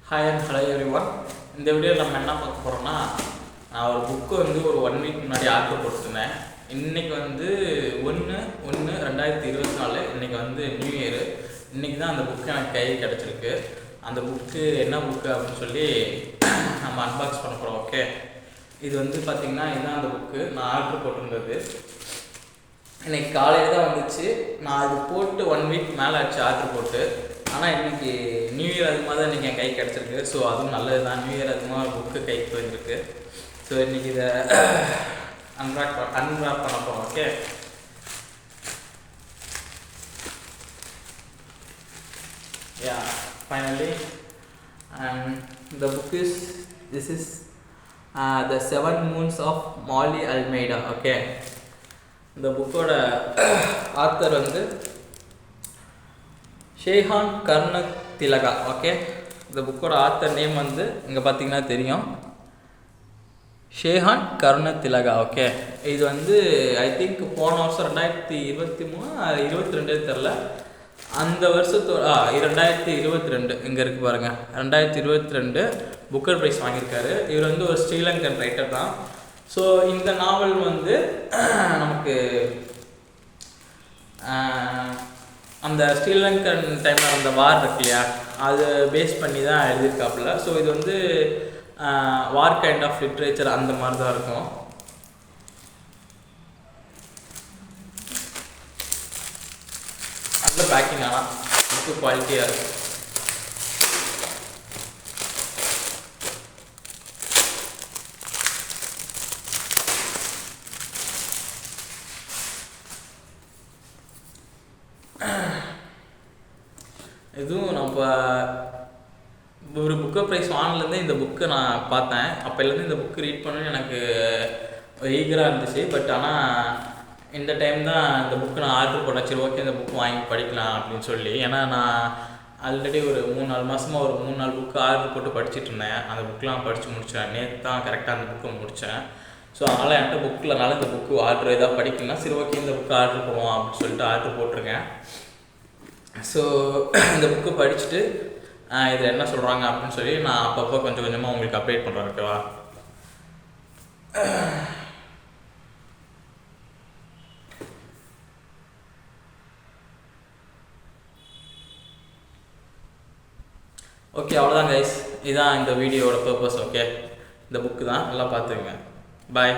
Hi and hello every one. இந்த வீடியோவில் நம்ம என்ன பார்க்க போகிறோம்னா, நான் ஒரு புக்கு ஒரு 1 வீக் முன்னாடி ஆர்டர் போட்டிருந்தேன். இன்றைக்கி 1/1/2024. இன்றைக்கி நியூ இயரு. இன்றைக்கி தான் அந்த புக்கு எனக்கு கை கிடச்சிருக்கு. அந்த புக்கு என்ன புக்கு அப்படின்னு சொல்லி நம்ம அன்பாக்ஸ் பண்ண போகிறோம். ஓகே, இது பார்த்திங்கன்னா இதுதான் அந்த புக்கு நான் ஆர்டர் போட்டிருந்தது. இன்றைக்கி காலையில் தான் வந்துச்சு. நான் இது போட்டு 1 வீக் மேலே ஆச்சு ஆர்டர் போட்டு. ஆனால் இன்றைக்கி நியூ இயர் அதுமாக தான் இன்றைக்கி என் கை கிடச்சிருக்கு. ஸோ அதுவும் நல்லது தான். நியூ இயர் அதுமாக புக்கு கைக்கு போயிருக்கு. ஸோ இன்றைக்கி இதை அன்ராப் பண்ண போகிறோம். Okay, yeah finally the book is this is the 7 moons of Almeida. Okay, இந்த புக்கோட ஆத்தர் shehan karunatilaka. ஓகே, இந்த புக்கோட ஆத்தர் நேம் இங்கே பார்த்தீங்கன்னா தெரியும், shehan karunatilaka. ஓகே, இது ஐ திங்க் போன வருஷம் 2023-22 தெரில, அந்த வருஷத்தோட 2022 இங்கே இருக்குது பாருங்கள், 2022 புக்கர் ப்ரைஸ் வாங்கியிருக்காரு. இவர் ஒரு ஸ்ரீலங்கன் ரைட்டர் தான். ஸோ இந்த நாவல் நமக்கு அந்த ஸ்ரீலங்கன் டைமில் அந்த வார் இருக்கு இல்லையா, அது பேஸ் பண்ணி தான் எழுதியிருக்காப்புல. ஸோ இது வார் கைண்ட் ஆஃப் லிட்ரேச்சர் அந்த மாதிரி தான் இருக்கும். அந்த பேக்கிங் ஆனால் புக்கு குவாலிட்டியாக இருக்கும். இதுவும் நம்ம ஒரு புக்கர் ப்ரைஸ் வாங்கினதுலேருந்து இந்த புக்கு நான் பார்த்தேன். அப்போலேருந்து இந்த புக்கு ரீட் பண்ணணும்னு எனக்கு ஈகராக இருந்துச்சு. பட் ஆனால் இந்த டைம் தான் இந்த புக்கு நான் ஆர்டர் போட்டேன். சரி, ஓகே, இந்த புக்கு வாங்கி படிக்கலாம் அப்படின்னு சொல்லி. ஏன்னா நான் ஆல்ரெடி ஒரு 3-4 மாதமாக ஒரு 3-4 புக்கு ஆர்டர் போட்டு படிச்சுட்டு இருந்தேன். அந்த புக்கெலாம் படித்து முடித்தேன். நேற்று தான் கரெக்டாக அந்த புக்கை முடித்தேன். ஸோ அதனால் என்கிட்ட புக்கில்னால இந்த புக்கு ஆர்டர் எதாவது படிக்கலாம். சரி, ஓகே, இந்த புக்கு ஆர்டர் போடுவோம் அப்படின்னு சொல்லிட்டு ஆர்டர் போட்டிருக்கேன். ஸோ இந்த புக்கு படிச்சுட்டு இதில் என்ன சொல்கிறாங்க அப்படின்னு சொல்லி நான் அப்பப்போ கொஞ்சம் கொஞ்சமாக உங்களுக்கு அப்டேட் பண்ணுறேன். ஓகேவா? ஓகே, அவ்வளோதான் கைஸ். இதுதான் இந்த வீடியோவோட பர்பஸ். ஓகே, இந்த புக்கு தான், நல்லா பார்த்துக்குங்க. பாய்.